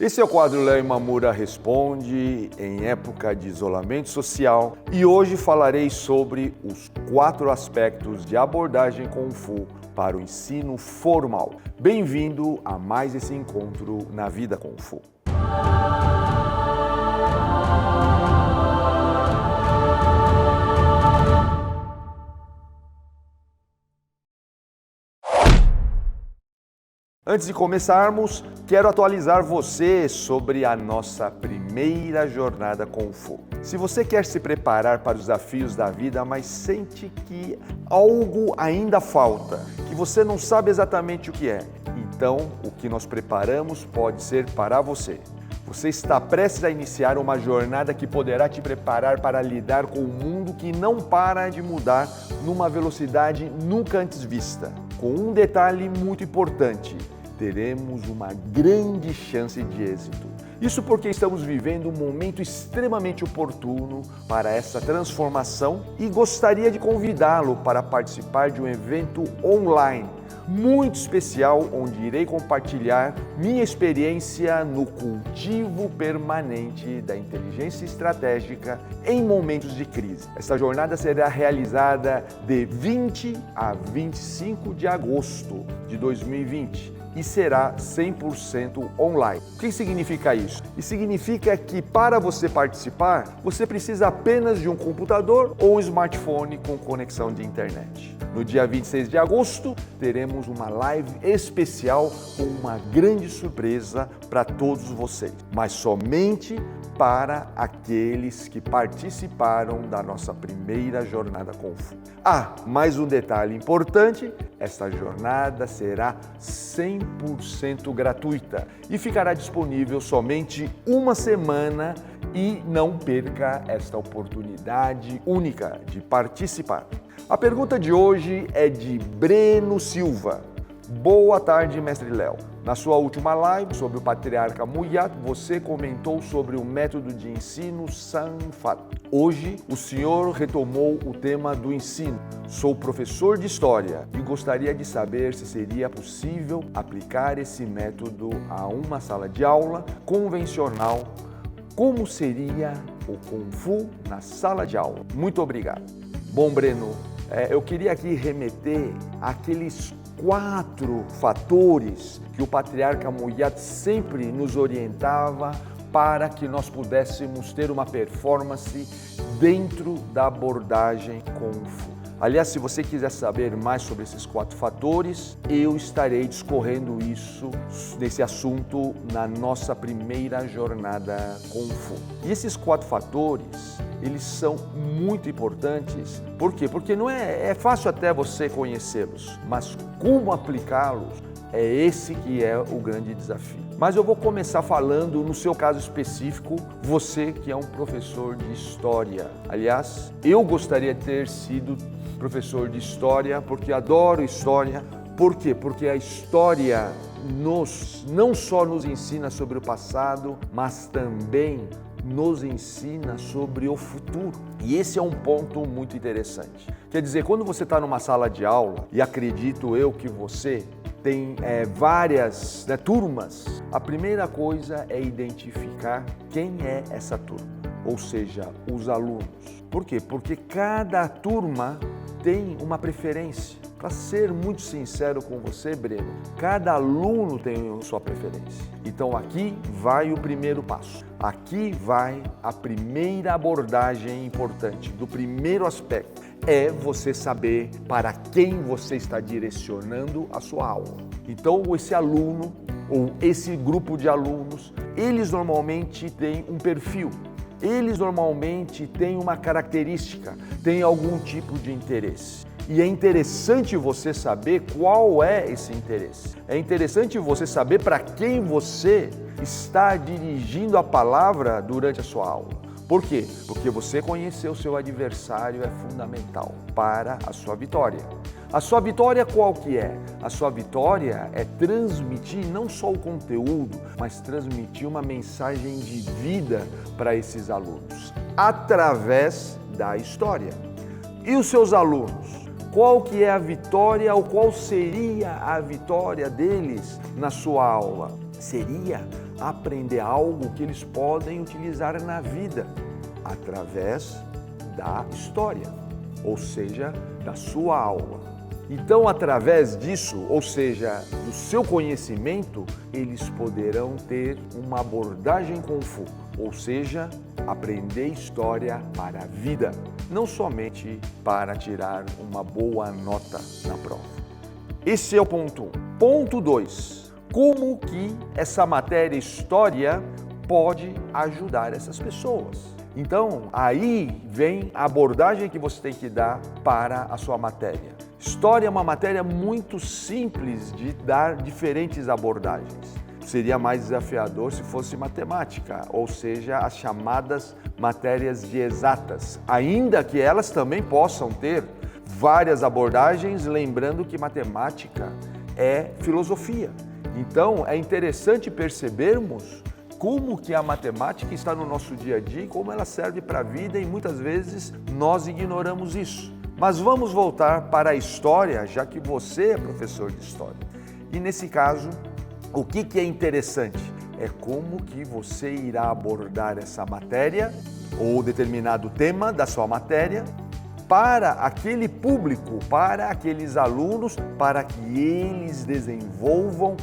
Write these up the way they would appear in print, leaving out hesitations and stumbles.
Esse é o quadro Léo Imamura Responde em época de isolamento social e hoje falarei sobre os 4 aspectos de abordagem Kung Fu para o ensino formal. Bem-vindo a mais esse encontro na vida Kung Fu. Antes de começarmos, quero atualizar você sobre a nossa primeira jornada Kung Fu. Se você quer se preparar para os desafios da vida, mas sente que algo ainda falta, que você não sabe exatamente o que é, então o que nós preparamos pode ser para você. Você está prestes a iniciar uma jornada que poderá te preparar para lidar com um mundo que não para de mudar numa velocidade nunca antes vista. Com um detalhe muito importante: teremos uma grande chance de êxito. Isso porque estamos vivendo um momento extremamente oportuno para essa transformação e gostaria de convidá-lo para participar de um evento online muito especial, onde irei compartilhar minha experiência no cultivo permanente da inteligência estratégica em momentos de crise. Esta jornada será realizada de 20 a 25 de agosto de 2020 e será 100% online. O que significa isso? Isso significa que para você participar, você precisa apenas de um computador ou um smartphone com conexão de internet. No dia 26 de agosto, teremos uma live especial com uma grande surpresa para todos vocês, mas somente para aqueles que participaram da nossa primeira jornada Kung Fu. Mais um detalhe importante: esta jornada será 100% gratuita e ficará disponível somente uma semana, e não perca esta oportunidade única de participar. A pergunta de hoje é de Breno Silva. Boa tarde, Mestre Léo. Na sua última live sobre o Patriarca Muyat, você comentou sobre o método de ensino Sanfat. Hoje, o senhor retomou o tema do ensino. Sou professor de História e gostaria de saber se seria possível aplicar esse método a uma sala de aula convencional. Como seria o Kung Fu na sala de aula? Muito obrigado. Bom, Breno, eu queria aqui remeter àqueles 4 fatores que o Patriarca Muyat sempre nos orientava para que nós pudéssemos ter uma performance dentro da abordagem Kung Fu. Aliás, se você quiser saber mais sobre esses 4 fatores, eu estarei discorrendo nesse assunto na nossa primeira jornada Kung Fu. E esses 4 fatores, eles são muito importantes. Por quê? Porque não é fácil até você conhecê-los, mas como aplicá-los é esse que é o grande desafio. Mas eu vou começar falando no seu caso específico, você que é um professor de História. Aliás, eu gostaria de ter sido professor de História, porque adoro História. Por quê? Porque a História não só nos ensina sobre o passado, mas também nos ensina sobre o futuro. E esse é um ponto muito interessante. Quer dizer, quando você está numa sala de aula, e acredito eu que você tem várias turmas, a primeira coisa é identificar quem é essa turma, ou seja, os alunos. Por quê? Porque cada turma tem uma preferência. Para ser muito sincero com você, Breno, cada aluno tem sua preferência. Então aqui vai o primeiro passo. Aqui vai a primeira abordagem importante, do primeiro aspecto. É você saber para quem você está direcionando a sua aula. Então esse aluno ou esse grupo de alunos, eles normalmente têm um perfil. Eles normalmente têm uma característica, têm algum tipo de interesse. E é interessante você saber qual é esse interesse. É interessante você saber para quem você está dirigindo a palavra durante a sua aula. Por quê? Porque você conhecer o seu adversário é fundamental para a sua vitória. A sua vitória qual que é? A sua vitória é transmitir não só o conteúdo, mas transmitir uma mensagem de vida para esses alunos, através da história. E os seus alunos? Qual que é a vitória ou qual seria a vitória deles na sua aula? Seria aprender algo que eles podem utilizar na vida através da história, ou seja, da sua aula. Então, através disso, ou seja, do seu conhecimento, eles poderão ter uma abordagem Kung Fu, ou seja, aprender história para a vida, não somente para tirar uma boa nota na prova. Esse é o ponto 1. Ponto 2. Como que essa matéria história pode ajudar essas pessoas? Então, aí vem a abordagem que você tem que dar para a sua matéria. História é uma matéria muito simples de dar diferentes abordagens. Seria mais desafiador se fosse matemática, ou seja, as chamadas matérias de exatas, ainda que elas também possam ter várias abordagens, lembrando que matemática é filosofia. Então, é interessante percebermos como que a matemática está no nosso dia a dia e como ela serve para a vida, e muitas vezes nós ignoramos isso. Mas vamos voltar para a história, já que você é professor de história. E nesse caso, o que é interessante é como que você irá abordar essa matéria ou determinado tema da sua matéria para aquele público, para aqueles alunos, para que eles desenvolvam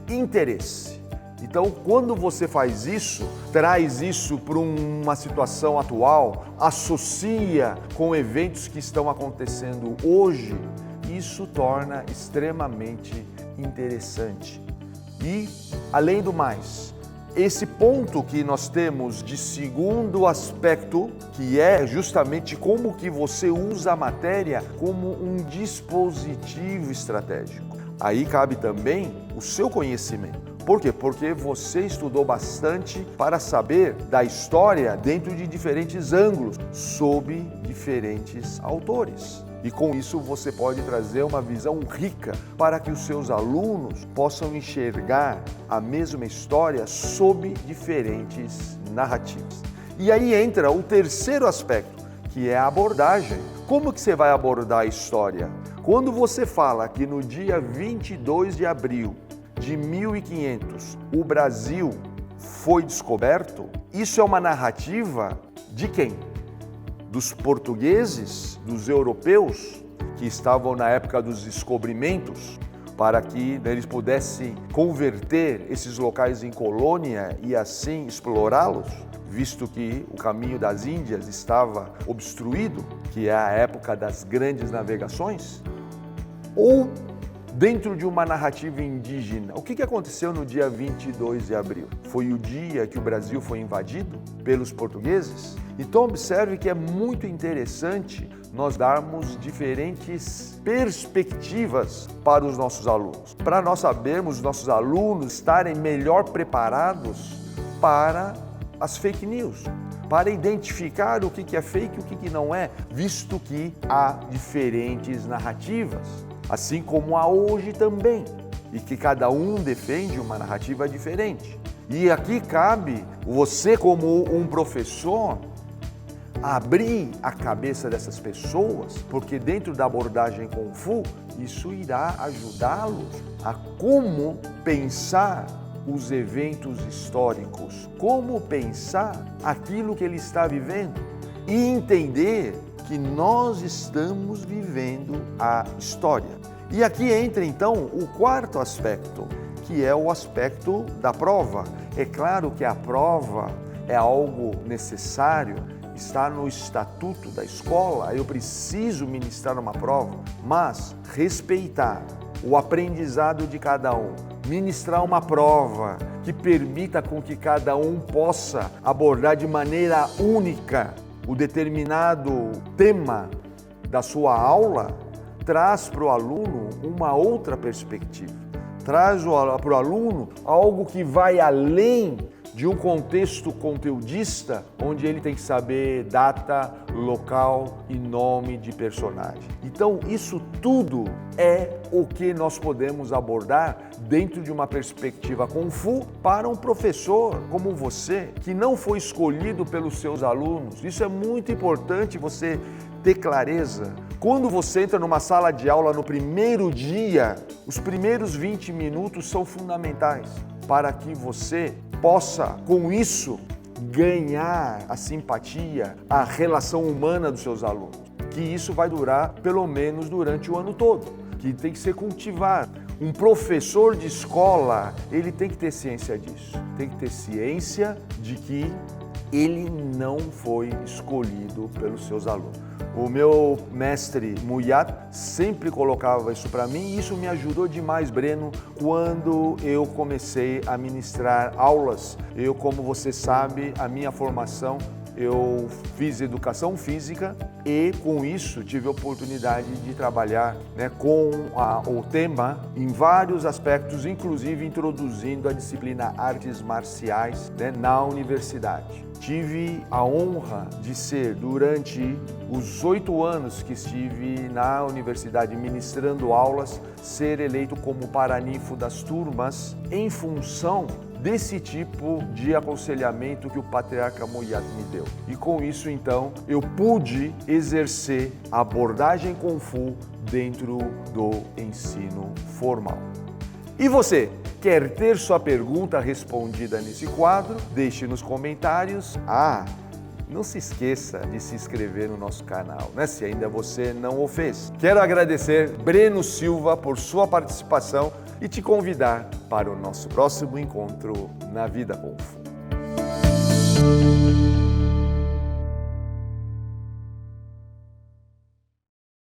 interesse. Então, quando você faz isso, traz isso para uma situação atual, associa com eventos que estão acontecendo hoje, isso torna extremamente interessante. E, além do mais, esse ponto que nós temos de segundo aspecto, que é justamente como que você usa a matéria como um dispositivo estratégico. Aí cabe também o seu conhecimento. Por quê? Porque você estudou bastante para saber da história dentro de diferentes ângulos, sob diferentes autores. E com isso você pode trazer uma visão rica para que os seus alunos possam enxergar a mesma história sob diferentes narrativas. E aí entra o terceiro aspecto, que é a abordagem. Como que você vai abordar a história? Quando você fala que no dia 22 de abril de 1500 o Brasil foi descoberto, isso é uma narrativa de quem? Dos portugueses, dos europeus, que estavam na época dos descobrimentos, para que eles pudessem converter esses locais em colônia e assim explorá-los, visto que o caminho das Índias estava obstruído, que é a época das grandes navegações? Ou dentro de uma narrativa indígena, o que aconteceu no dia 22 de abril? Foi o dia que o Brasil foi invadido pelos portugueses? Então observe que é muito interessante nós darmos diferentes perspectivas para os nossos alunos, para nós sabermos os nossos alunos estarem melhor preparados para as fake news, para identificar o que é fake e o que não é, visto que há diferentes narrativas, assim como há hoje também, e que cada um defende uma narrativa diferente. E aqui cabe você, como um professor, abrir a cabeça dessas pessoas, porque dentro da abordagem Kung Fu, isso irá ajudá-los a como pensar os eventos históricos, como pensar aquilo que ele está vivendo e entender que nós estamos vivendo a história. E aqui entra então o quarto aspecto, que é o aspecto da prova. É claro que a prova é algo necessário, está no estatuto da escola, eu preciso ministrar uma prova, mas respeitar o aprendizado de cada um, ministrar uma prova que permita com que cada um possa abordar de maneira única o determinado tema da sua aula, traz para o aluno uma outra perspectiva, traz para o aluno algo que vai além de um contexto conteudista, onde ele tem que saber data, local e nome de personagem. Então, isso tudo é o que nós podemos abordar dentro de uma perspectiva Kung Fu para um professor como você, que não foi escolhido pelos seus alunos. Isso é muito importante você ter clareza. Quando você entra numa sala de aula no primeiro dia, os primeiros 20 minutos são fundamentais. para que você possa, com isso, ganhar a simpatia, a relação humana dos seus alunos. Que isso vai durar pelo menos durante o ano todo, que tem que ser cultivado. Um professor de escola, ele tem que ter ciência disso, tem que ter ciência de que ele não foi escolhido pelos seus alunos. O meu mestre Muyat sempre colocava isso para mim e isso me ajudou demais, Breno, quando eu comecei a ministrar aulas. Eu, como você sabe, a minha formação, eu fiz educação física e com isso tive a oportunidade de trabalhar com o tema em vários aspectos, inclusive introduzindo a disciplina artes marciais na universidade. Tive a honra de ser, durante os 8 anos que estive na universidade ministrando aulas, ser eleito como paraninfo das turmas em função desse tipo de aconselhamento que o patriarca Muyat me deu. E com isso, então, eu pude exercer a abordagem Kung Fu dentro do ensino formal. E você, quer ter sua pergunta respondida nesse quadro? Deixe nos comentários. Não se esqueça de se inscrever no nosso canal, se ainda você não o fez. Quero agradecer Breno Silva por sua participação e te convidar para o nosso próximo encontro na Vida Kung Fu.